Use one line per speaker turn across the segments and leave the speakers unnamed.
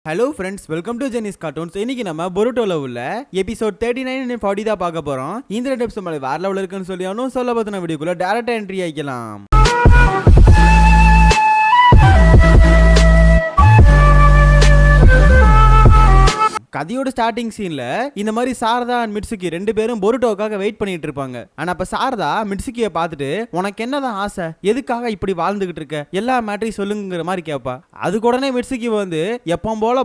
Hello friends, welcome to Jenis cartoons. இன்னைக்கு நம்ம பொருட்டோல உள்ள எபிசோட் 39 and 40 தான் பார்க்க போறோம். இந்த ரெண்டு எபிசோட் வேற லெவல்ல இருக்குன்னு சொல்லி அவனும் சொல்ல பத்தின வீடியோக்குள்ள டைரக்டா என்ட்ரி ஆயிக்கலாம். கதையோட ஸ்டார்டிங் சீன்ல இந்த மாதிரி சாரதா அண்ட் மிட்சுகி ரெண்டு பேரும் பொருட்டோக்காக வெயிட் பண்ணிட்டு இருப்பாங்க. ஆனா அப்ப சாரதா மிட்சுகியை பார்த்துட்டு, உனக்கு என்னதான் ஆசை, எதுக்காக இப்படி வாழ்ந்துகிட்டு இருக்க, எல்லா மேட்டரையும் சொல்லுங்கிற மாதிரி கேட்பா. அதுக்கு உடனே மிட்சுகி வந்து எப்பவும் போல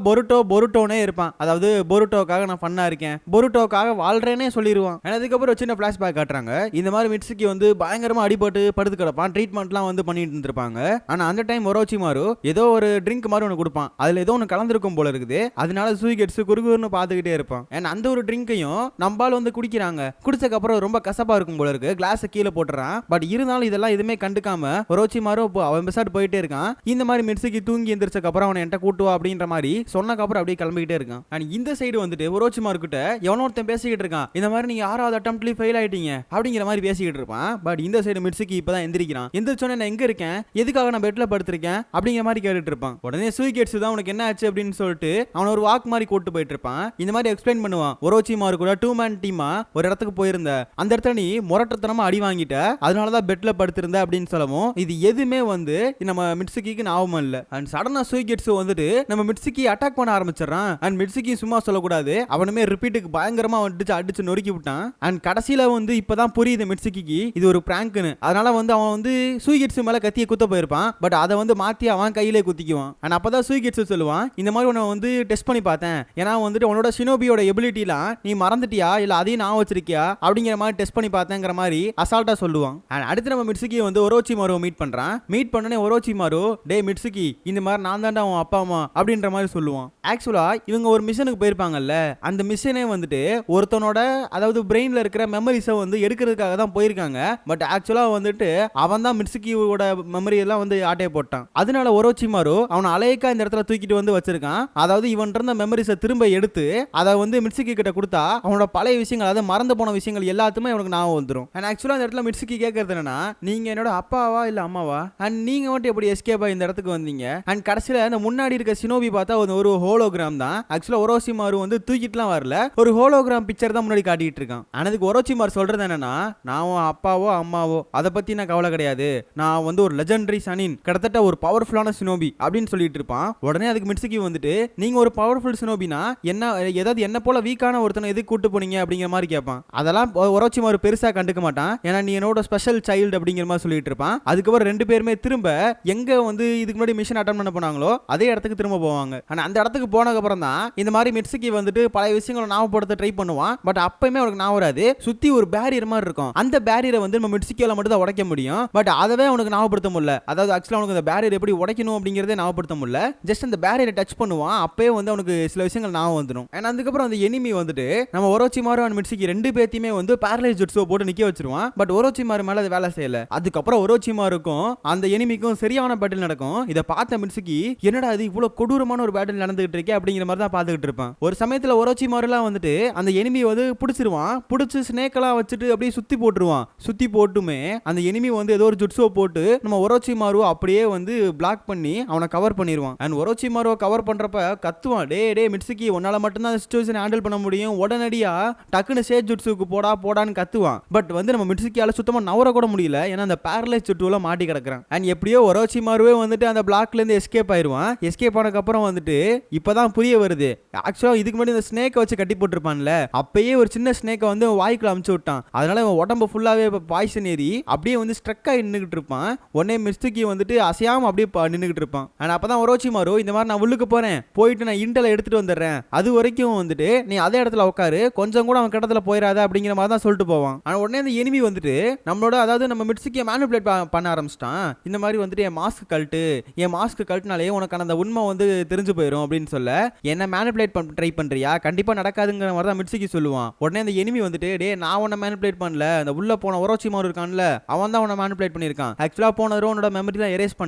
பொருட்டோனே இருப்பான். அதாவது பொருட்டோக்காக நான் பண்ணா இருக்கேன், பொருட்டோக்காக வாழ்றேனே சொல்லிடுவான். அதுக்கப்புறம் சின்ன பிளாஷ்பேக் காட்டுறாங்க. இந்த மாதிரி மிட்சுகி வந்து பயங்கரமா அடிபட்டு படுத்து கிடப்பான். ட்ரீட்மெண்ட்லாம் வந்து பண்ணிட்டு இருந்திருப்பாங்க. ஆனா அந்த டைம் ஒரோச்சிமாரு ஏதோ ஒரு ட்ரிங்க் மாதிரி ஒன்று கொடுப்பான். அதுல ஏதோ ஒன்று கலந்துருக்கும் போல இருக்குது. அதனால சூயிகெட்ஸ் குறுகுறுன்னு பார்த்துக்கிட்டே இருப்பான். அந்த ஒரு ட்ரிங்கையும் நம்பால் வந்து குடிக்கிறாங்க. குடிச்சதுக்கு அப்புறம் ரொம்ப கசப்பா இருக்கும் போல இருக்கு. கிளாஸை கீழே போட்டுறான். பட் இருந்தாலும் இதெல்லாம் எதுவுமே கண்டுக்காம ஒரோச்சிமாரு அவன் பெசாட்டு போயிட்டே இருக்கான். இந்த மாதிரி மிட்சுகி தூங்கி எந்திரிச்சதுக்கு அப்புறம் அவனை என்கிட்ட கூட்டுவா அப்படின்ற மாதிரி சொன்னக்கு அப்புறம் அப்படியே கிளம்பிக்கிட்டே இருக்கான். அண்ட் இந்த சைடு வந்துட்டு ஒரோச்சிமாரு கிட்ட எவனோ ஒருத்தன் பேசிக்கிட்டு இருக்கான். இந்த மாதிரி நீங்க 6வது அட்டெம்ப்ட்லயே ஃபெயில் ஆயிட்டீங்க அப்படிங்கிற மாதிரி பேசிக்கிட்டு இருப்பான். பட் இந்த சைடு மிட்சுகி இப்பதான் எந்திரிக்கிறான். எந்திரிச்சோன்னே நான் எங்க இருக்கேன், எதுக்காக நான் பெட்ல படுத்திருக்கேன் அப்படிங்கிற மாதிரி கேட்டுட்டு இருப்பான். உடனே சூயிகெட்ஸ் தான் உனக்கு என்ன ஆச்சு அப்படின்னு சொல்லிட்டு அவனை ஒரு வாக் மாதிரி கூட்டு போயிட்டு இருப்பான். இந்த மாதிரி எக்ஸ்பிளைன் பண்ணுவான். ஒரோச்சிமாரு கூட 2 man டீமா ஒரு இடத்துக்கு போயிருந்த, அந்த இடத்துல நீ முரட்டத்தனமா அடி வாங்கிட்ட, அதனாலதான் பெட்ல படுத்திருந்த அப்படின்னு சொல்லவும் இது எதுவுமே வந்து நம்ம மிட்சுகிக்கு ஞாபகம் இல்ல. அண்ட் சடனா சூயிகெட்ஸ் வந்துட்டு நம்ம மிட்சுகி அட்டாக் பண்ண ஆரம்பிச்சிடறான். அண்ட் மிட்சுகி சும்மா சொல்லக்கூடாது, அவனுமே ரிப்பீட்டுக்கு பயங்கரமா அடிச்சு நொறுக்கி விட்டான். அண்ட் கடைசியில வந்து இப்பதான் புரியுது மிட்சுகிக்கு இது ஒரு பிராங்க்னு. அதனால வந்து அவன் வந்து சூயிகெட்ஸ் மேல கத்தியை குத்த போயிருப்பான். பட் அதை வந்து மாத்தி அவன் கையிலே குத்திக்குவான். அண்ட் அப்பதான் சூயிகெட்ஸ் சொல்லுவான், இந்த மாதிரி உன்னை வந்து டெஸ்ட் பண்ணி பார்த்தேன், ஏன்னா வந்துட்டு உன்னோட ஷினோபியோட எபிலிட்டிலாம் நீ மறந்துட்டியா இல்ல அதையும் நான் வச்சிருக்கியா அப்படிங்கிற மாதிரி டெஸ்ட் பண்ணி பார்த்தேங்கிற மாதிரி அசால்ட்டா சொல்லுவான். அடுத்து நம்ம மிட்சுகியை வந்து ஒரோச்சிமாரு மீட் பண்றான். மீட் பண்ணனே ஒரோச்சிமாரு, டே மிட்சுகி, இந்த மாதிரி நான் தான்டா உன் அப்பா அம்மா அப்படின்ற மாதிரி சொல்லுவான். ஆக்சுவலா இவங்க ஒரு மிஷனுக்கு போயிருப்பாங்கல்ல, அந்த மிஷனே வந்துட்டு ஒருத்தனோட அதாவது பிரெயின்ல இருக்கிற மெமரிஸை வந்து எடுக்கிறதுக்காக தான் போயிருக்காங்க. பட் ஆக்சுவலா வந்துட்டு அவன் தான் மிட்சுகியோட மெமரி எல்லாம் வந்து ஆட்டையை போட்டான். அதனால ஒரோச்சிமாரு அவனை அலையக்கா இந்த இடத்துல தூக்கிட்டு வந்து வச்சிருக்கான். அதாவது இவன் இருந்த மெமரிஸை திரும்ப எடுத்து அதை வந்து மிட்சுகி கிட்ட கொடுத்தா அவனோட பழைய விஷயங்கள், அதாவது மறந்து போன விஷயங்கள் எல்லாத்துமே அவனுக்கு ஞாபகம் வந்துடும். அண்ட் ஆக்சுவலா இந்த இடத்துல மிட்சுகி கேட்கறது என்னன்னா, நீங்க என்னோட அப்பாவா இல்ல அம்மாவா, அண்ட் நீங்க மட்டும் எப்படி எஸ்கேப் ஆகி இந்த இடத்துக்கு வந்தீங்க. அண்ட் கடைசியில அந்த முன்னாடி இருக்க ஷினோபி பார்த்தா ஒரு ஹோலோகிராம் தான். ஆக்சுவலா ஒரோச்சிமாரு வந்து தூக்கிட்டுலாம் வரல, ஒரு ஹோலோகிராம் பிக்சர் தான் முன்னாடி காட்டிட்டு இருக்கான். அதுக்கு ஒரோச்சிமாரு சொல்றது என்னன்னா, நான் உன் அப்பாவோ அம்மாவோ அதை பத்தி நான் கவலை கிடையாது, நான் வந்து ஒரு லெஜெண்டரி சனின், கிட்டத்தட்ட ஒரு பவர்ஃபுல்லான ஷினோபி அப்படின்னு சொல்லிட்டு இருப்பான். உடனே அதுக்கு மிட்சுகி வந்துட்டு, நீங்க ஒரு பவர்ஃபுல் ஷினோபினா என்ன, ஏதாவது என்ன போல வீக்கான ஒருத்தனை எதுக்கு கூட்டு போனீங்க அப்படிங்கிற மாதிரி கேட்பான். அதெல்லாம் ஒரோச்சிமாரு பெருசா கண்டுக்க மாட்டான். ஏன்னா நீ என்னோட ஸ்பெஷல் சைல்டு அப்படிங்கிற மாதிரி சொல்லிட்டு இருப்பான். அதுக்கப்புறம் ரெண்டு பேருமே திரும்ப எங்க வந்து இதுக்கு முன்னாடி மிஷன் அட்டன் பண்ண போனாங்களோ அதே இடத்துக்கு திரும்ப போவாங்க. ஆனா அந்த இடத்துக்கு போனதுக்கு அப்புறம் தான் இந்த மாதிரி மிட்சுகி வந்துட்டு பழைய விஷயங்களை ஞாபகப்படுத்த ட்ரை பண்ணுவான். பட் அப்பயுமே அவனுக்கு ஞாபகம் வராது. சுத்தி ஒரு பேரியர் மாதிரி இருக்கும். அந்த பேரியரை வந்து நம்ம மிட்சுகியால மட்டும் தான் உடைக்க முடியும். பட் அதவே அவனுக்கு ஞாபகப்படுத்த முடியல. அதாவது ஆக்சுவலா அவனுக்கு அந்த பேரியர் எப்படி உடைக்கணும் அப்படிங்கறதே ஞாபகப்படுத்த முடியல. ஜஸ்ட் அந்த பேரியரை டச் பண்ணுவான். அப்பவே வந்து அவனுக்கு சில விஷயங்கள் ஞாபகம் வந்துடும். அதுக்கப்புறம் அந்த எனிமி வந்துட்டு நம்ம ஒரோச்சிமாரு அண்ட் மிட்சுகி ரெண்டு பேத்தையுமே வந்து பேரலைஸ் ஜுட்ஸோ போட்டு நிக்க வச்சிருவான். பட் ஒரோச்சிமாரு மேல அது வேலை செய்யல. அதுக்கப்புறம் ஒரோச்சிமாருக்கும் அந்த எனிமிக்கும் சரியான பேட்டில் நடக்கும். இதை பார்த்த மிட்சுகி, என்னடா இது இவ்வளவு கொடூரமான ஒரு பேட்டில் நடந்துகிட்டு இருக்கே அப்படிங்கிற மாதிரி தான் பார்த்துக்கிட்டு இருப்பான். ஒரு சமயத்துல ஒரோச்சிமாருலாம் வந்துட்டு அந்த எனிமி வந்து பிடிச்சிருவான். பிடிச்சி ஸ்னேக்கெல்லாம் வச்சுட்டு அப்படியே சுத்தி போட்டுருவான். சுத்தி போட்டுமே அந்த எனிமி வந்து ஏதோ ஒரு ஜுட்ஸோ போட்டு நம்ம ஒரோச்சிமாரு அப்படியே வந்து பிளாக் பண்ணி அவனை கவர் பண்ணிடுவான். அண்ட் ஒரோச்சிமாரு கவர் பண்றப்ப கத்துவான், டே டே மிட்சுகி, உன்னால மட்டும்தான் சிச்சுவேஷன் ஹேண்டில் பண்ண முடியும், உடனடியா டக்குன்னு சேஜ் ஜுட்ஸுக்கு போடான்னு கத்துவான். பட் வந்து நம்ம மிட்சுகியால சுத்தமா நவர கூட முடியல. ஏன்னா அந்த பேரலைஸ் ஜுட்ஸுல மாட்டி கிடக்குறான். அண்ட் எப்படியோ ஒரோச்சிமாருவே வந்துட்டு அந்த பிளாக்ல இருந்து எஸ்கேப் ஆயிருவான். எஸ்கேப் ஆனதுக்கு அப்புறம் வந்துட்டு இப்பதான் புரிய வருது, ஆக்சுவலா இதுக்கு முன்னாடி இந்த ஸ்னேக்கை வச்சு கட்டி போட்டுருப்பான்ல, அப்பயே ஒரு சின்ன ஸ்னேக்கை வந்து வாய்க்குள்ள அமுச்சு விட்டான். அதனால அவன் உடம்பு ஃபுல்லாவே பாய்சன் ஏறி அப்படியே வந்து ஸ்ட்ரக் ஆகி நின்றுகிட்டு இருப்பான். உடனே மிட்சுகி வந்துட்டு அசையாம அப்படியே நின்றுகிட்டு இருப்பான். அண்ட் அப்பதான் ஒரோச்சிமாரு, இந்த மாதிரி நான் உள்ளுக்கு போறேன், போயிட்டு நான் இன்டெல எடுத்துட்டு வந்துடுறேன், அது வரைக்கும் வந்துட்டு நீ அதே இடத்துல உட்காரு, கொஞ்சம் கூட அவன் கிட்டத்துல போயிடாத அப்படிங்கிற மாதிரி தான் சொல்லிட்டு போவான். ஆனா உடனே அந்த எனிமி வந்துட்டு நம்மளோட, அதாவது நம்ம மிட்சுகியை மேனிபுலேட் பண்ண ஆரம்பிச்சிட்டான். இந்த மாதிரி வந்துட்டு என் மாஸ்க் கழட்டுனாலே உனக்கு அந்த உண்மை வந்து தெரிஞ்சு போயிடும் அப்படின்னு சொல்ல, என்ன மேனிபுலேட் ட்ரை பண்றியா, கண்டிப்பா நடக்காதுங்கிற மாதிரி தான் மிட்சுகி சொல்லுவான். உடனே அந்த எனிமி வந்துட்டு, டே நான் உன்னை மேனிபுலேட் பண்ணல, அந்த உள்ள போன ஒரோச்சிமாரு இருக்கான்ல அவன் தான் உன்னை மேனிபுலேட் பண்ணியிருக்கான், ஆக்சுவலா போன உன்னோட மெமரிலாம் எரேஸ்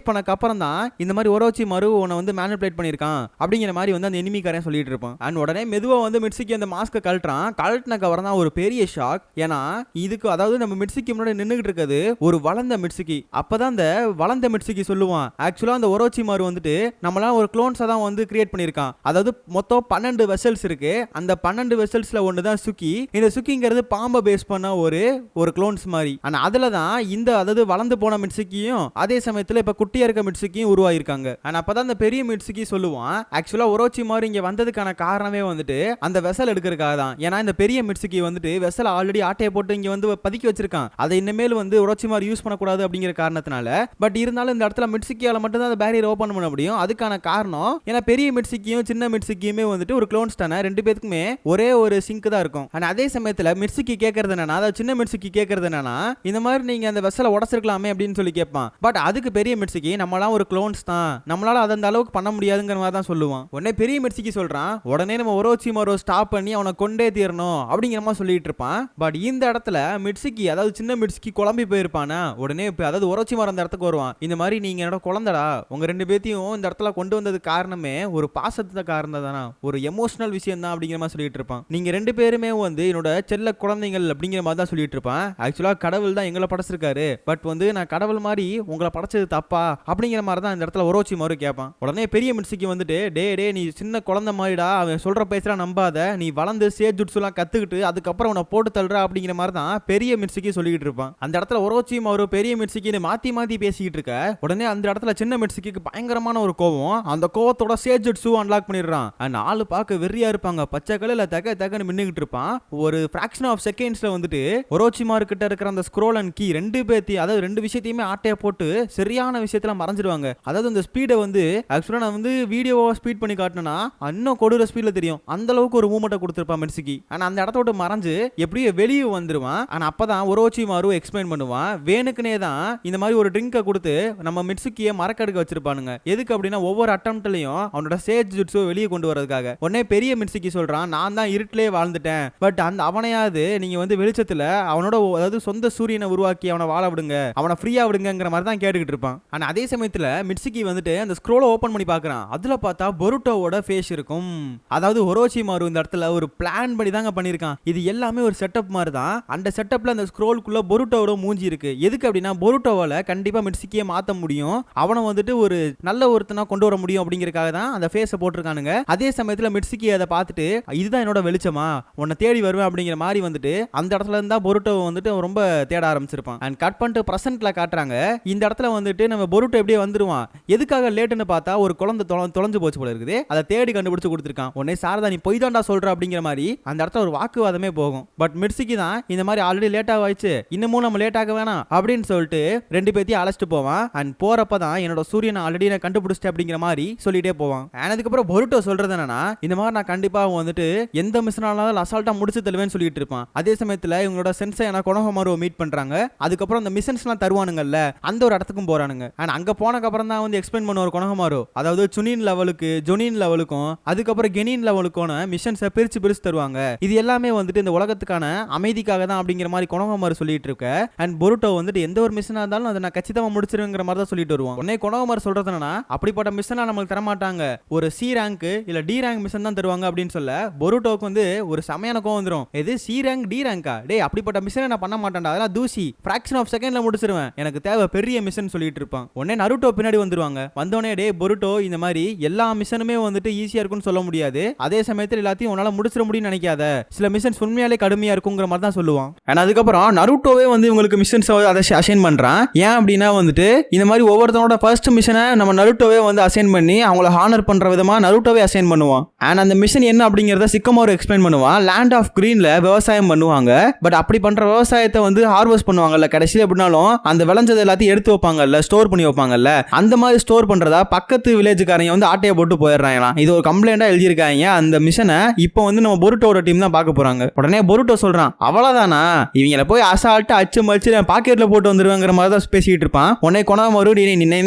பண்ணக்கு அப்புறம் தான் இந்த மாதிரி ஒரோச்சிமாரு உன்னை வந்து மேனிபுலேட் பண்ணியிருக்கான் அப்படிங்கிற மாதிரி வந்து அந்த இனிமிக்காரன் சொல்லிட்டு இருப்பான். அண்ட் உடனே மெதுவா வந்து மிட்சுகி அந்த மாஸ்க கழட்டினக்கு அப்புறம் தான் ஒரு பெரிய ஷாக். ஏன்னா இதுக்கு அதாவது நம்ம மிட்சுகி முன்னாடி நின்னுகிட்டு இருக்குது ஒரு வளர்ந்த மிட்சுகி. அப்பதான் அந்த வளர்ந்த மிட்சுகி சொல்லுவான், ஆக்சுவலா அந்த ஒரோச்சிமாரு வந்துட்டு நம்மளால ஒரு குளோன்ஸா தான் வந்து கிரியேட் பண்ணிருக்கான். அதாவது மொத்தம் 12 வெசல்ஸ் இருக்கு. அந்த 12 வெசல்ஸ்ல ஒன்னு தான் சுக்கி. இந்த சுக்கிங்கிறது பாம்பை பேஸ் பண்ண ஒரு குளோன்ஸ் மாதிரி. ஆனா அதுல தான் இந்த அதாவது வளர்ந்து போன மிட்சுகியும் அதே சமயத்துல இப்ப குட்டியா இருக்க மிட்சுகியும் உருவாயிருக்காங்க. ஆனா அப்பதான் அந்த பெரிய மிட்சுகி சொல்லுவான், ஆக்சுவலா ஒரோச்சிமாரு இங்க வந்ததுக்கான காரணமே வந்துட்டு அந்த வெசல் எடுக்கிறதுக்காக தான். ஏன்னா இந்த பெரிய மிட்சுகி வந்துட்டு வெசல் ஆல்ரெடி ஆட்டையை போட்டு இங்க வந்து பதுக்கி வச்சிருக்கான். அதை இனிமேல் வந்து ஒரோச்சிமாரு யூஸ் பண்ணக்கூடாது அப்படிங்கிற காரணத்தினால. பட் இருந்தாலும் இந்த இடத்துல மிட்சுகியால மட்டும் தான் அந்த பேரியர் ஓபன் பண்ண முடியும். அதுக்கான காரணம் ஏன்னா பெரிய மிட்சுகியும் சின்ன மிட்சுகியுமே வந்துட்டு ஒரு க்ளோன்ஸ் தானே, ரெண்டு பேருக்குமே ஒரே ஒரு சிங்க் தான் இருக்கும். ஆனா அதே சமயத்துல மிட்சுகி கேட்கறது என்னன்னா, அதாவது சின்ன மிட்சுகி கேட்கறது என்னன்னா, இந்த மாதிரி நீங்க அந்த வெசலை உடைச்சிருக்கலாமே அப்படின்னு சொல்லி கேட்பான். பட் அதுக்கு பெரிய மிட்சுகி நம்மளாம் ஒரு க்ளோன்ஸ் தான், நம்மளால அதை அந்த அளவுக்கு பண்ண முடியாதுங்கிற மாதிரி தான் சொல்லுவான். உடனே பெரிய மிட்சுகி சொல்றான், உடனே நம்ம ஒரோச்சிமாரு ஸ்டாப் பண்ணி அவனை கொண்டே தீரணும் அப்படிங்கிற மாதிரி சொல்லிட்டு இருப்பான். பட் இந்த இடத்துல மிட்சுகி அதாவது சின்ன மிட்சுகி குழம்பி போயிருப்பானா. உடனே அதாவது ஒரோச்சிமாரு அந்த இடத்துக்கு வருவான், இந்த மாதிரி நீங்க என்னோட குழந்தைடா, உங்க ரெண்டு பேத்தையும் இந்த இடத்துல கொண்டு வந்தது காரணமே ஒரு பாசத்தை காரணம் தானா, ஒரு எமோஷனல் விஷயம் தான் அப்படிங்கிற மாதிரி சொல்லிட்டு இருப்பான். நீங்க ரெண்டு பேருமே வந்து என்னோட செல்ல குழந்தைகள் அப்படிங்கிற மாதிரி தான் சொல்லிட்டு இருப்பான். ஆக்சுவலா கடவுள் தான் எங்களை படைச்சிருக்காரு, பட் வந்து நான் கடவுள் மாதிரி உங்களை படைச்சது தப்பா அப்படிங்கிற மாதிரி தான் இந்த இடத்துல ஒரோச்சிமாரு கேட்பான். உடனே பெரிய மிட்சுகி வந்துட்டு, டே நீ சின்ன குழந்தை மாதிரிடா, அவன் சொல்ற பேசலாம் நம்பாத, நீ வளர்ந்து சேஜுட்சுலாம் கத்துக்கிட்டு அதுக்கப்புறம் உன்னை போட்டு தள்ளுற அப்படிங்கிற மாதிரி தான் பெரிய மிட்சுகி சொல்லிட்டு இருப்பான். அந்த இடத்துல ஒரோச்சிமாரு பெரிய மிட்சுகின்னு மாத்தி பேசிக்கிட்டு இருக்க. உடனே அந்த இடத்துல சின்ன மிட்சுகிக்கு பயங்கரமான ஒரு கோவம். அந்த கோவத்தோட சேஜுட்சு அன்லாக் பண்ணிடுறான். நாலு பார்க்க வெறியா இருப்பாங்க, பச்சை கலர்ல தகன்னு மின்னுகிட்டு இருப்பான். ஒரு ஃபிராக்ஷன் ஆஃப் செகண்ட்ஸ்ல வந்துட்டு ஒரோச்சிமாரு கிட்ட இருக்கிற அந்த ஸ்க்ரோல் அண்ட் கீ ரெண்டு பேத்தையும், அதாவது ரெண்டு விஷயத்தையுமே ஆட்டைய போட்டு சரியான விஷயத்துல மறைஞ்சிடுவாங்க. அதாவது இந்த ஸ்பீடை வந்து ஆக்சுவலா நான் வந்து வீடியோவா ஸ்பீட் பண்ணி காட்டினா இன்னும் கொடூர ஸ்பீட்ல தெரியும், அந்த அளவுக்கு ஒரு மூமெண்ட்டை கொடுத்திருப்பான் மிட்சுகி. ஆனா அந்த இடத்த விட்டு மறைஞ்சு எப்படியோ வெளியே வந்துருவான். ஆனா அப்பதான் ஒரோச்சிமாரு எக்ஸ்பிளைன் பண்ணுவான், வேணுக்குனே தான் இந்த மாதிரி ஒரு ட்ரிங்கை கொடுத்து நம்ம மிட்சுகியை மறக்கடுக்க வச்சிருப்பானுங்க. எதுக்கு அப்படின்னா ஒவ்வொரு அட்டம்ப்ட்லயும் அவனோட சேஜ் ஜுட்ஸு வெளியே கொண்டு வரதுக்காக. உடனே பெரிய மிட்சுகி சொல்றான், நான் தான் இருட்டிலே வாழ்ந்துட்டேன், பட் அந்த அவனையாவது நீங்க வந்து வெளிச்சத்துல அவனோட அதாவது சொந்த சூரியனை உருவாக்கி அவனை வாழ விடுங்க, அவனை ஃப்ரீயா விடுங்கிற மாதிரி தான் கேட்டுக்கிட்டு இருப்பான். ஆனா அதே சமயத்துல மிட்சுகி வந்துட்டு அந்த ஸ்க்ரோலை ஓபன் பண்ணி பார்க்கறான். அதுல பார்த்தா பொருட்டோவோட ஃபேஸ் இருக்கும். அதாவது ஒரோச்சிமாரு இந்த இடத்துல ஒரு பிளான் பண்ணி தாங்க பண்ணிருக்கான். இது எல்லாமே ஒரு செட்டப் மாதிரி தான். அந்த செட்டப்ல அந்த ஸ்க்ரோலுக்குள்ள பொருட்டோவோட மூஞ்சி இருக்கு. எதுக்கு அப்படின்னா பொருட்டோவால கண்டிப்பா மிட்சுகியை மாத்த முடியும், அவனை வந்துட்டு ஒரு நல்ல ஒருத்தனா கொண்டு வர முடியும் அப்படிங்கறதுக்காக தான் அந்த ஃபேஸை போட்டிருக்கானுங்க. அதே சமயத்துல மிட்சுகி அதை பார்த்துட்டு இதுதான் என்னோட வெளிச்சமா, உன்னை தேடி வருவேன் அப்படிங்கிற மாதிரி வந்துட்டு அந்த இடத்துல இருந்தா பொருட்டோ வந்துட்டு ரொம்ப தேட ஆரம்பிச்சிருப்பான். அண்ட் கட் பண்ணிட்டு பிரசன்ட்ல காட்டுறாங்க. இந்த இடத்துல வந்துட்டு நம்ம பொருட்டோ எப்படியே வந்துருவான். எதுக்காக லேட்டுன்னு பார்த்தா ஒரு குழந்தை தொலைஞ்சு போச்சு போல இருக்குது, அதை தேடி கண்டுபிடிச்சு கொடுத்துருக்கான். உடனே சாரதா நீ பொய் தாண்டா சொல்ற அப்படிங்கிற மாதிரி அந்த இடத்துல ஒரு வாக்குவாதமே போகும். பட் மிட்சுகி தான் இந்த மாதிரி ஆல்ரெடி லேட் ஆயிடுச்சு, இன்னமும் நம்ம லேட் ஆக வேணாம் அப்படின்னு சொல்லிட்டு ரெண்டு பேத்தையும் அழைச்சிட்டு போவான். அண்ட் போறப்பதான் என்னோட சூரியனை ஆல்ரெடி நான் கண்டுபிடிச்சிட்டேன் அப்படிங்கிற மாதிரி சொல்லிட்டே போவான். அதுக்கப்புறம் பொருட்டோ சொல்றது என்னன்னா, இந்த மாதிரி நான் கண்டிப்பா வந்துட்டு எந்த மிஷனாலும் அசால்ட்டா முடிச்சு தருவேன்னு சொல்லிட்டு இருப்பான். அதே சமயத்துல இவங்களோட சென்சை கொனோஹமாருவை மீட் பண்றாங்க. அதுக்கப்புறம் அந்த மிஷன்ஸ்லாம் தருவானுங்கல்ல, அந்த ஒரு இடத்துக்கும் போறானுங்க. அண்ட் அங்க போனக்கு அப்புறம் தான் வந்து எக்ஸ்பிளைன் பண்ணுவார் கொனோஹமாரு, அதாவது சுனின் லெவலுக்கு ஜொனின் லெவலுக்கும் அதுக்கப்புறம் கெனின் லெவலுக்கான மிஷன்ஸை பிரிச்சு தருவாங்க. இது எல்லாமே வந்துட்டு இந்த உலகத்துக்கான அமைதிக்காக தான் அப்படிங்கிற மாதிரி கொனோஹமாரு சொல்லிட்டு இருக்க. அண்ட் பொருட்டோ வந்துட்டு எந்த ஒரு மிஷனா இருந்தாலும் அதை நான் கச்சிதமா முடிச்சிருவேங்கிற மாதிரி தான் சொல்லிட்டு வருவான். உடனே கொனோஹமாரு சொல்றது என்னன்னா, அப்படிப்பட்ட மிஷனா நமக்கு தர மாட்டாங்க, ஒரு சி ரேங்க் இல்ல டி ரேங்க் மிஷன் தான் தருவாங்க அப்படின்னு சொல்ல பொருட்டோக்கு வந்து ஒரு சமையான கோவம் வந்துரும். எது சி ரேங்க் டி ரேங்கா, டேய் அப்படிப்பட்ட மிஷனை நான் பண்ண மாட்டேன்டா, அதெல்லாம் தூசி, ஃபிராக்ஷன் ஆஃப் செகண்ட்ல முடிச்சிருவேன், எனக்கு தேவை பெரிய மிஷன் சொல்லிட்டு இருப்பான். உடனே நருட்டோ பின்னாடி வந்துருவாங்க. வந்தோடனே டே பொருட்டோ இந்த மாதிரி எல்லா மிஷனுமே வந்துட்டு ஈஸியா இருக்கும்னு சொல்ல முடியாது, அதே சமயத்தில் எல்லாத்தையும் உன்னால முடிச்சிட முடியும்னு நினைக்காத, சில மிஷன்ஸ் உண்மையாலே கடுமையா இருக்குங்கிற மாதிரி தான் சொல்லுவான். அதுக்கப்புறம் நருட்டோவே வந்து இவங்களுக்கு மிஷன்ஸ் அதை அசைன் பண்றான். ஏன் அப்படின்னா வந்துட்டு இந்த மாதிரி ஒவ்வொருத்தனோட ஃபர்ஸ்ட் மிஷனை நம்ம நருட்டோவே வந்து அசைன் பண்ணி அவங்கள ஹானர் பண்ற விதமா நருட்டோவே அசைன் பண்ணுவான். அண்ட் அந்த மிஷன் என்ன அப்படிங்கறத சிக்கமாரு எக்ஸ்பிளைன் பண்ணுவான். லேண்ட் ஆஃப் கிரீன்ல விவசாயம் பண்ணுவாங்க, பட் அப்படி பண்ற விவசாயத்தை வந்து ஹார்வெஸ்ட் பண்ணுவாங்கல்ல, கடைசியில் எப்படினாலும் அந்த விளைஞ்சது எல்லாத்தையும் எடுத்து வைப்பாங்கல்ல, ஸ்டோர் பண்ணி வைப்பாங்கல்ல, அந்த மாதிரி ஸ்டோர் பண்றதா பக்கத்து வில்லேஜுக்காரங்க வந்து ஆட்டையை போட்டு போயிடுறாங்க. இது ஒரு கம்ப்ளைண்டா எழுதியிருக்காங்க. அந்த மிஷனை இப்போ வந்து நம்ம பொருட்டோட டீம் தான் பார்க்க போறாங்க. உடனே பொருட்டோ சொல்றான், அவ்வளவுதானா, இவங்களை போய் அசால்ட்டா அச்சு மச்சு பாக்கெட்ல போட்டு வந்துருவாங்கிற மாதிரி தான் பேசிட்டு இருப்பான். உடனே கொனோஹமாரு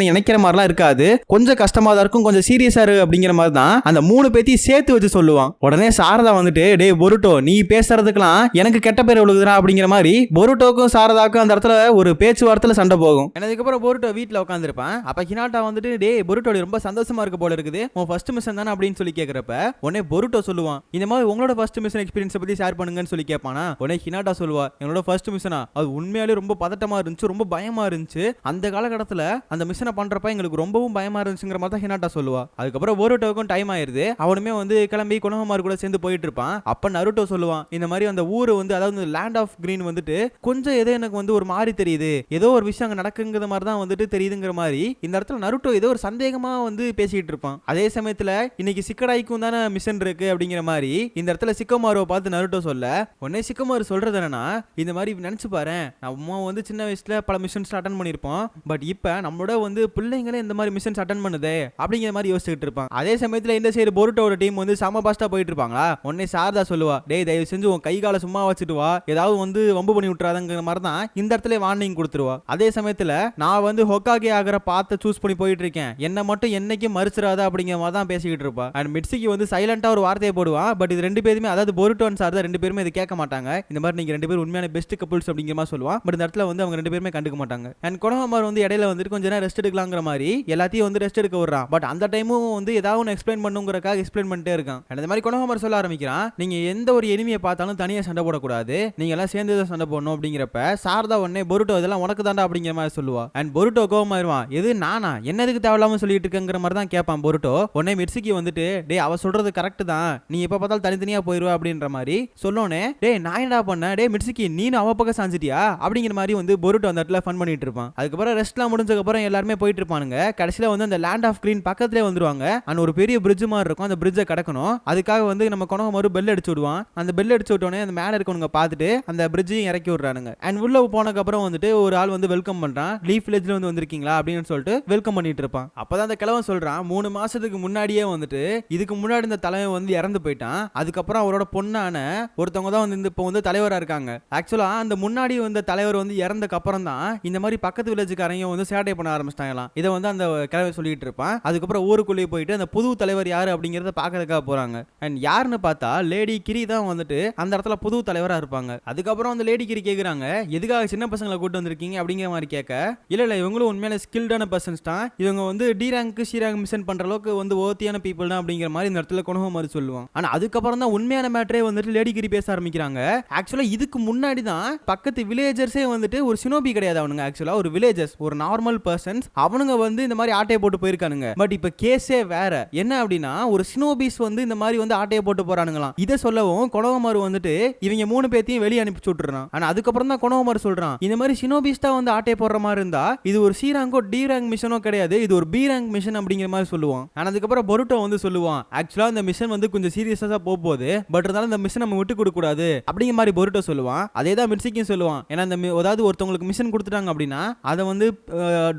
நினைக்கிற மாதிரிலாம் இருக்காது, கொஞ்சம் கஷ்டமா தான் இருக்கும், கொஞ்சம் சீரியஸா இருக்கு அப்படிங்கிற மாதிரி தான் அந்த மூணு பேத்தையும் சேர்த்து வச்சு சொல்லுவான். உடனே சாரதா வந்துட்டு டே பொருட்டோ நீ பேசுறதுக்கெல்லாம் எனக்கு கெட்ட பேர் விழுகுதுறா அப்படிங்கிற மாதிரி பொருட்டோக்கும் சாரதாக்கும் அந்த இடத்துல ஒரு பேச்சுவார்த்தையில சண்டை போகும். அதுக்கப்புறம் பொருட்டோ வீட்டுல உட்காந்துருப்பான். அப்ப ஹினாட்டா வந்துட்டு டே பொருட்டோ ரொம்ப சந்தோஷமா இருக்க போல இருக்குது, உன் ஃபர்ஸ்ட் மிஷன் தானே அப்படின்னு சொல்லி கேக்குறப்ப உடனே பொருட்டோ சொல்லுவான், இந்த மாதிரி உங்களோட ஃபர்ஸ்ட் மிஷன் எக்ஸ்பீரியன்ஸ் பத்தி ஷேர் பண்ணுங்கன்னு சொல்லி கேட்பானா. உடனே ஹினாட்டா சொல்லுவா, என்னோட ஃபர்ஸ்ட் மிஷனா அது உண்மையாலே ரொம்ப பதட்டமா இருந்துச்சு, ரொம்ப பயமா இருந்துச்சு. அந்த காலகட்டத்துல அந்த மிஷனை பண்றப்ப எங்களுக்கு ரொம்பவும் பயமா இருந்துச்சுங்கிற மாதிரி தான் ஹினாட்டா சொல்லுவா. அதுக்கப்புறம் பொருட்டோவுக்கும் டைம் ஆயிருது. அவனுமே வந்து கிளம்பி கொனோஹமாரு கூட சேர்ந்து போயிட்டு இருப்பான். அப்ப நருட்டோ சொல்லுவான், இந்த மாதிரி அந்த ஊரு வந்து அதாவது லேண்ட் ஆஃப் கிரீன் வந்துட்டு கொஞ்சம் ஏதோ எனக்கு வந்து ஒரு மாதிரி தெரியுது, ஏதோ ஒரு விஷயம் அங்க நடக்குங்கிற மாதிரி தான் வந்துட்டு தெரியுதுங்கிற மாதிரி இந்த இடத்துல நருட்டோ ஏதோ ஒரு சந்தேகமா வந்து பேசிட்டு இருப்பான். அதே சமயத்துல இன்னைக்கு சிக்கடாய்க்கும் தானே மிஷன் இருக்கு அப்படிங்கிற மாதிரி இந்த இடத்துல சிக்கோமாருவை பார்த்து நருட்டோ சொல்ல, உடனே சிக்கோமாரு சொல்றது என்னன்னா, இந்த மாதிரி நினைச்சு பாரு, நம்ம வந்து சின்ன வயசுல பல மிஷன்ஸ் அட்டன் பண்ணிருப்போம், பட் இப்ப நம்மளோட வந்து பிள்ளைங்களே இந்த மாதிரி மிஷன்ஸ் அட்டன் பண்ணுதே அப்படிங்கிற மாதிரி யோசிச்சுட்டு இருப்பான். அதே சமயத்துல இந்த சைடு பொருட்டோட டீம் வந்து சம பாஸ்டா போயிட்டு இருப்பாங்களா. உடனே சாரதா சொல்லுவா, டேய் தயவு செஞ்சு உன் கை கால சும்மா வச்சுட்டு வா, ஏதாவது வந்து வம்பு பண்ணி விட்டுறாதங்கிற மாதிரி தான் இந்த இடத்துல வார்னிங் கொடுத்துருவா. அதே சமயத்துல நான் வந்து ஹொக்காகே ஆகிற பாத்த சூஸ் பண்ணி போயிட்டு இருக்கேன், என்ன மட்டும் என்னைக்கும் மறுச்சிடாத அப்படிங்கிற மாதிரி தான் பேசிக்கிட்டு இருப்பா. அண்ட் மிட்சுகி வந்து சைலண்டா ஒரு வார்த்தையை போடுவான். பட் இது ரெண்டு பேருமே, அதாவது பொருட்டோ அண்ட் சாரதா ரெண்டு பேருமே இது கேட்க மாட்டாங்க. இந்த மாதிரி நீங்க ரெண்டு பேரும் உண்மையான பெஸ்ட் கப்புள்ஸ் அப்படிங்கிற மாதிரி சொல்லுவான். பட் இந்த இடத்துல வந்து அவங்க ரெண்டு பேருமே கண்டுக்க மாட்டாங்க. அண்ட் கொனோஹமாரு வந்து இடையில வந்துட்டு கொஞ்ச நேரம் ரெஸ்ட் எடுக்கலாங்கிற மாதிரி எல்லாத்தையும் வந்து ரெஸ்ட் எடுக்க விடுறான். பட் அந்த டைமும் வந்து ஏதாவது ஒன்று எக்ஸ்பிளைன் பண்ணுங்கிறக்காக எக்ஸ்பிளைன் பண்ணிட்டே இருக்கான். அந்த மாதிரி கொனோஹமாரு சொல்ல ஆரம்பிக்கிறான், நீங்க எந்த ஒரு எனிமியை பார்த்தாலும் தனியா சண்டை போடக்கூடாது, நீங்க எல்லாம் சேர்ந்து தான் சண்டை போடணும் அப்படிங்கிறப்ப சாரதா உடனே பொருட்டோ இதெல்லாம் உனக்கு தாண்டா அப்படிங்கிற மாதிரி சொல்லுவா. அண்ட் பொருட்டோ கோவமாயிருவான், எது நானா, என்னதுக்கு தேவையில்லாம சொல்லிட்டு இருக்கங்கிற மாதிரி தான் கேட்பான் பொருட்டோ. உடனே மிட்சுகி வந்துட்டு, டே அவ சொல்றது கரெக்ட் தான், நீ எப்ப பார்த்தாலும் தனித்தனியா போயிருவா அப்படின்ற மாதிரி சொல்லோனே, டே நான் என்னடா பண்ண, டே மிட்சுகி நீனு அவ பக்கம் சாஞ்சிட்டியா அப்படிங்கிற மாதிரி வந்து பொருட்டோ அந்த இடத்துல ஃபன் பண்ணிட்டு இருப்பான். அதுக்கப்புறம் ரெஸ்ட்லாம் முடிஞ்சதுக்கு அப்புறம் எல்லாருமே போயிட்டு இருப்பானுங்க. கடைசியில வந்து அந்த லேண்ட் ஆஃப் கிரீன் பக்கத்துலேயே வந்துருவாங்க. அண்ட் ஒரு பெரிய பிரிட்ஜ் மாதிரி இருக்கும், அந்த பிரிட்ஜை கடக்கணும். அதுக்காக வந்து நம்ம கொனோஹமாரு பெல் அடிச்சு விடுவான். அந்த பெல் அடிச்சு விட்டோடனே அந்த மேல இருக்கவங்க பார்த்துட்டு அந்த பிரிட்ஜையும் இறக்கி விடுறானுங்க. அண்ட் உள்ள போனதுக்கு அப்புறம் வந்துட்டு ஒரு ஆள் வந்து வெல்கம் பண்றான், லீஃப் வில்லேஜ்ல வந்து வந்திருக்கீங்களா அப்படின்னு சொல்லிட்டு வெல்கம் பண்ணிட்டு இருப்பான். அப்பதான் அந்த கிழவன் சொல்றான், 3 மாசத்துக்கு முன்னாடியே வந்துட்டு இதுக்கு முன்னாடி இந்த தலைவன் வந்து இறந்து போயிட்டான், அதுக்கப்புறம் அவரோட பொண்ணான ஒருத்தவங்க தான் வந்து இப்போ வந்து தலைவரா இருக்காங்க. ஆக்சுவலா அந்த முன்னாடி வந்த தலைவர் வந்து இறந்தக்கு அப்புறம் தான் இந்த மாதிரி பக்கத்து வில்லேஜ்காரங்க வந்து சேட்டை பண்ண ஆரம்பிச்சிட்டாங்களாம். இதை வந்து அந்த கிழவன் சொல்லிட்டு இருப்பான். அதுக்கப்புறம் ஊருக்குள்ளேயே போயிட்டு அந்த புது தலைவர் யாரு அப்படிங்கறத பாக்கிறதுக்காக போறாங்க. அண்ட் யாருன்னு பார்த்தா லேடி கிரி தான் வந்துட்டு அந்த இடத்துல புது தலைவரா இருப்பாங்க. அதுக்கப்புறம் அந்த லேடி கிரி கேக்குறாங்க, எதுக்காக சின்ன பசங்களை கூட்டு வந்திருக்கீங்க அப்படிங்கிற மாதிரி கேட்க, இல்ல இவங்களும் உண்மையான ஸ்கில்டான பர்சன்ஸ் தான், இவங்க வந்து D rank C rank mission பண்ற அளவுக்கு வந்து ஓத்தியான பீப்புள் தான் அப்படிங்கிற மாதிரி இந்த இடத்துல கொனோஹமாரு சொல்லுவான். ஆனா அதுக்கப்புறம் தான் உண்மையான மேட்டரே வந்துட்டு லேடி கிரி பேச ஆரம்பிக்கிறாங்க. ஆக்சுவலா இதுக்கு முன்னாடி தான் பக்கத்து வில்லேஜர்ஸே வந்துட்டு ஒரு சினோபி கிடையாது அவனுங்க, ஆக்சுவலா ஒரு வில்லேஜர்ஸ், ஒரு நார்மல் பர்சன்ஸ், அவனுங்க வந்து இந்த மாதிரி ஆட்டையை போட்டு போயிருக்கானுங்க. பட் இப்ப கேஸே வேற என்ன அப்படின்னா, ஒரு சினோபிஸ் வந்து இந்த மாதிரி வந்து ஆட்டையை போட்டு போறானுங்களாம். இதை சொல்லவும் கொனோஹமாரு வந்துட்டு இவங்க 3 பேத்தையும் வெளியே அனுப்பிச்சு விட்டுறான். ஆனா அதுக்கப்புறம் தான் கொனோஹமாரு சொல்றான், இந்த மாதிரி சினோபிஸ் தான் வந்து ஆட்டையை போடுற மாதிரி இருந்தா இது ஒரு சி ரேங்கோ டி ரேங்க் மிஷனோ கிடையாது, இது ஒரு பி ரேங்க் மிஷன் அப்படிங்கிற மாதிரி சொல்லுவான். ஆனா அதுக்கப்புறம் பொருட்டோ வந்து சொல்லுவான், ஆக்சுவலா இந்த மிஷன் வந்து கொஞ்சம் சீரியஸா போகுது, பட் இருந்தாலும் இந்த மிஷன் நம்ம விட்டு கொடுக்க கூடாது அப்படிங்கிற மாதிரி பொருட்டோ சொல்லுவான். அதே தான் மிட்சுகியும் சொல்லுவான், ஏன்னா இந்த அதாவது ஒருத்தவங்களுக்கு மிஷன் கொடுத்துட்டாங்க அப்படின்னா அதை வந்து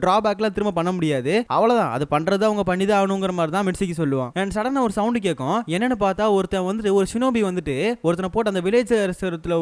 டிராபேக்ல திரும்ப பண்ண முடியாது, அவ்வளவுதான், அது பண்றதை அவங்க பண்ணிதான் ஆகணுங்கிற மாதிரி தான் மிட்சுகி சொல்லுவான். அண்ட் சடனா ஒரு சவுண்ட் கேட்கும், என்னன்னு பார்த்தா ஒருத்தன் வந்துட்டு ஒரு சினோபி வந்துட்டு ஒருத்தனை போட்டு அந்த வில்லேஜ்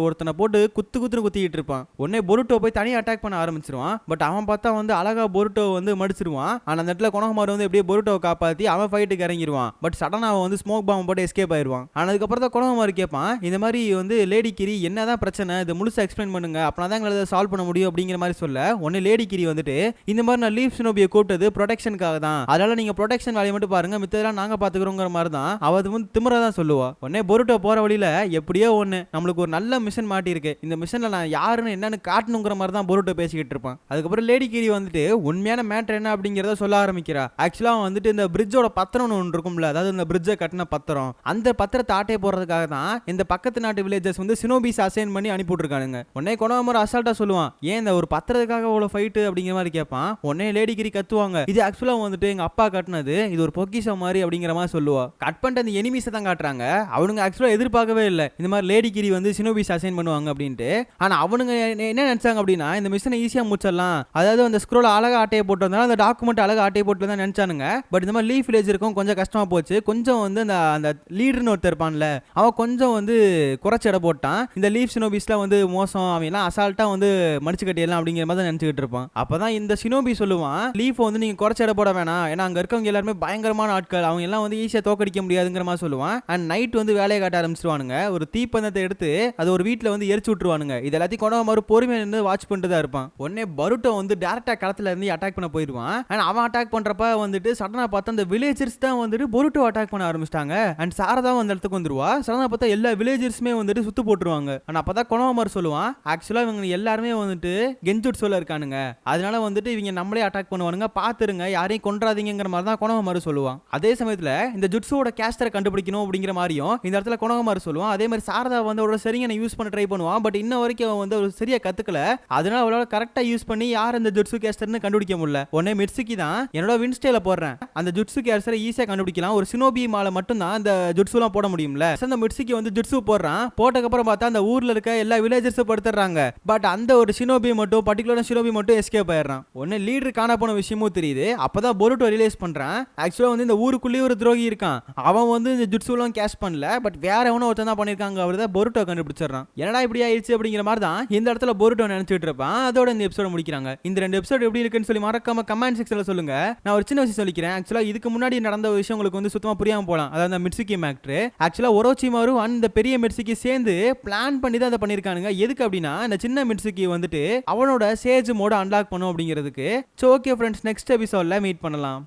ஒருத்தனை போட்டு குத்திட்டு இருப்பான். உடனே பொருட்டோ போய் தனியா அட்டாக் பண்ண ஆரம்பிச்சிருவான். பட் அவன் பார்த்தா வந்து அழகா பொருட்டோ வந்து மடிச்சிருவான். ஆனா அந்த இடத்துல கொனோஹமாரு வந்து எப்படியே பொருட்டோவை காப்பாத்தி அவன் ஃபைட்டுக்கு இறங்கிடுவான். பட் சடனா அவன் வந்து ஸ்மோக் பாம்பை போட்டு எஸ்கேப் ஆயிருவான். ஆனா அதுக்கப்புறம் தான் கொனோஹமாரு கேட்பான், இந்த மாதிரி வந்து லேடி கிரி என்னதான் பிரச்சனை, இது முழுசா எக்ஸ்பிளைன் பண்ணுங்க, அப்பனா தான் எங்களை சால்வ் பண்ண முடியும் அப்படிங்கிற மாதிரி சொல்ல, உடனே லேடி கிரி வந்துட்டு இந்த மாதிரி நான் லீஃப் சினோபியை கூப்பிட்டது ப்ரொடெக்ஷனுக்காக தான், அதனால நீங்க ப்ரொடெக்ஷன் வேலையை மட்டும் பாருங்க, மித்ததெல்லாம் நாங்க பாத்துக்கிறோங்கிற மாதிரி தான் அவ வந்து திமிரா தான் சொல்லுவா. உடனே பொருட்டோ போற வழியில எப்படியோ ஒண்ணு நம்மளுக்கு ஒரு நல்ல மிஷன் மாட்டி இருக்கு, இந்த மிஷன்ல நான் யாருன்னு என்னன்னு காட்டணுங்கிற மாதிரி தான் பொருட்டோ பேசிக்கிட்டு இருப்பான். அதுக்கப்புறம் லேடி கிரி வந்துட்டு உண்மையான மேட்டர் என்ன அப்படிங்கறத சொல்ல ஆரம்பிக்கிறா. ஆக்சுவலா வந்துட்டு இந்த பிரிட்ஜோட பத்திரம் ஒன்று இருக்கும்ல, அதாவது இந்த பிரிட்ஜை கட்டின பத்திரம், அந்த பத்திரத்தை ஆட்டையை போடுறதுக்காக தான் இந்த பக்கத்து நாட்டு வில்லேஜஸ் வந்து சினோபிஸ் அசைன் பண்ணி அனுப்பிவிட்டுருக்கானுங்க. உடனே கொனோஹமாரு அசால்ட்டா சொல்லுவான், ஏன் இந்த ஒரு பத்திரத்துக்காக அவ்வளவு ஃபைட்டு அப்படிங்கிற மாதிரி கேட்பான். உடனே லேடி கிரி கத்துவாங்க, இது ஆக்சுவலா வந்துட்டு எங்க அப்பா கட்டினது, இது ஒரு பொக்கிஷம் மாதிரி அப்படிங்கிற மாதிரி சொல்லுவா. கட் பண்ணிட்டு அந்த எனிமீஸை தான் காட்டுறாங்க. அவனுங்க ஆக்சுவலா எதிர்பார்க்கவே இல்லை இந்த மாதிரி லேடி கிரி வந்து சினோபிஸ் அசைன் பண்ணுவாங்க அப்படின்ட்டு. ஆனா அவனுங்க என்ன நினைச்சாங்க அப்படின்னா, இந்த மிஷனை ஈஸியா முடிச்சிடலாம், அதாவது அந்த ஸ்க்ரோல அழகா ஆட்டையை போட்டு வந்தாலும் அந்த டாக்குமெண்ட் அழகா ஆட்டையை போட்டு தான் நினைச்சானுங்க. பட் இந்த மாதிரி லீஃப் வில்லேஜ் இருக்கும் கொஞ்சம் கஷ்டமா போச்சு. கொஞ்சம் வந்து அந்த லீடர்னு ஒருத்தர் இருப்பான்ல, அவன் கொஞ்சம் வந்து குறைச்ச இட போட்டான். இந்த லீஃப் சினோபிஸ்லாம் வந்து மோசம், அவன் எல்லாம் அசால்ட்டா வந்து மடிச்சு கட்டிடலாம் அப்படிங்கிற மாதிரி நினைச்சுக்கிட்டு இருப்பான். அப்பதான் இந்த சினோபி சொல்லுவான், லீஃப் வந்து நீங்க குறைச்ச இட போட வேணாம், ஏன்னா அங்க இருக்கவங்க எல்லாருமே பயங்கரமான ஆட்கள், அவங்க எல்லாம் வந்து ஈஸியா தோக்கடிக்க முடியாதுங்கிற மாதிரி சொல்லுவான். அண்ட் நைட் வந்து வேலையை காட்ட ஆரம்பிச்சிருவானுங்க. ஒரு தீப்பந்தத்தை எடுத்து அது ஒரு வீட்டுல வந்து எரிச்சு விட்டுருவானுங்க. இது எல்லாத்தையும் கொனோஹமாரு பொறுமையா நின்று வாட்ச் பண்ணிட்டு தான் இருப்பான். உடனே பருட்டோ வந்து டைரக்டா களத்துல இருந்து அட்டாக் பண்ண போயிடுவான். அவன் அட்டாக் பண்றப்ப வந்துட்டு சடனா பார்த்தா அந்த வில்லேஜர்ஸ் தான் வந்துட்டு பொருட்டோ அட்டாக் பண்ண ஆரம்பிச்சிட்டாங்க. அண்ட் சாரதா அந்த இடத்துக்கு வந்துருவா. சடனா பார்த்தா எல்லா வில்லேஜர்ஸுமே வந்துட்டு சுத்து போட்டுருவாங்க. ஆனா அப்பதான் கொனோமாரு சொல்லுவான், ஆக்சுவலா இவங்க எல்லாருமே வந்துட்டு கென்ஜுட்சுல இருக்கானுங்க, அதனால வந்துட்டு இவங்க நம்மளே அட்டாக் பண்ணுவானுங்க, பாத்துருங்க, யாரையும் கொன்றாதீங்கிற மாதிரி தான் கொனோமாரு சொல்லுவான். அதே சமயத்துல இந்த ஜுட்சுவோட கேஸ்டரை கண்டுபிடிக்கணும் அப்படிங்கிற மாதிரியும் இந்த இடத்துல கொனோமாரு சொல்லுவான். அதே மாதிரி சாரதா வந்து அவரோட சரியான யூஸ் பண்ண ட்ரை பண்ணுவான். பட் இன்ன வரைக்கும் அவன் வந்து ஒரு சரியா கத்துக்கல. அதனால அவளால கரெக்டா யூஸ் பண்ணி யார் இந்த ஜுட்சு கேஸ்டர்னு கண்டுபிடிக்க முடியல. உடனே மிட்சுகி தான் என்னோட வின்ஸ்டேல போடுறேன், அந்த ஜுட்சு கேஸ்டரை ஈஸியா கண்டுபிடிக்கலாம், ஒரு சினோபி மால மட்டும் தான் அந்த ஜுட்சுலாம் போட முடியும்ல. அந்த மிட்சுகி வந்து ஜுட்சு போடுறான். போட்டதுக்கு அப்புறம் பார்த்தா அந்த ஊர்ல இருக்க எல்லா வில்லேஜர்ஸும் படுத்துறாங்க. பட் அந்த ஒரு சினோபி மட்டும் பர்టిక్యులர் சினோபி மட்டும் எஸ்கேப் ஆயிடுறான். உடனே லீடர் காண போன விஷயமும் தெரியுது. அப்பதான் பொருட்டோ ரியலைஸ் பண்றான், ஆக்சுவலா வந்து இந்த ஊருக்குள்ளேயே ஒரு துரோகி இருக்கான், அவன் வந்து இந்த ஜுட்சுலாம் கேஷ் பண்ணல, பட் வேற எவனோ ஒருத்தன் தான் பண்ணிருக்காங்க. அவர் தான் பொருட்டோ கண்டுபிடிச்சிடறான். என்னடா இப்படி ஆயிடுச்சு அப்படிங்கிற மாதிரி தான் இந்த இடத்துல பொருட்டோ நினைச்சிட்டு இருப்பான். அதோட இந்த எபிசோட முடிக்கிறாங்க. இந்த 2 எபிசோட் எப்படி இருக்குன்னு சொல்லி மறக்காம கமெண்ட் செக்ஷன்ல சொல்லுங்க. நான் ஒரு சின்ன விஷயம் சொல்லிக்கிறேன். ஆக்சுவலா இதுக்கு முன்னாடி நடந்த விஷயம் உங்களுக்கு வந்து சுத்தமா புரியாம போலாம். அதாவது அந்த மிட்சுகி மேக்டர் ஆக்சுவலா ஒரோச்சிமாரு அந்த பெரிய மிட்சுகி சேர்ந்து பிளான் பண்ணி தான் அதை பண்ணிருக்கானுங்க. எதுக்கு அப்படின்னா இந்த சின்ன மிட்சுகி வந்துட்டு அவனோட சேஜ் மோட அன்லாக் பண்ணும் அப்படிங்கிறதுக்கு. சோ ஓகே ஃப்ரெண்ட்ஸ், நெக்ஸ்ட் எபிசோட்ல மீட் பண்ணலாம்.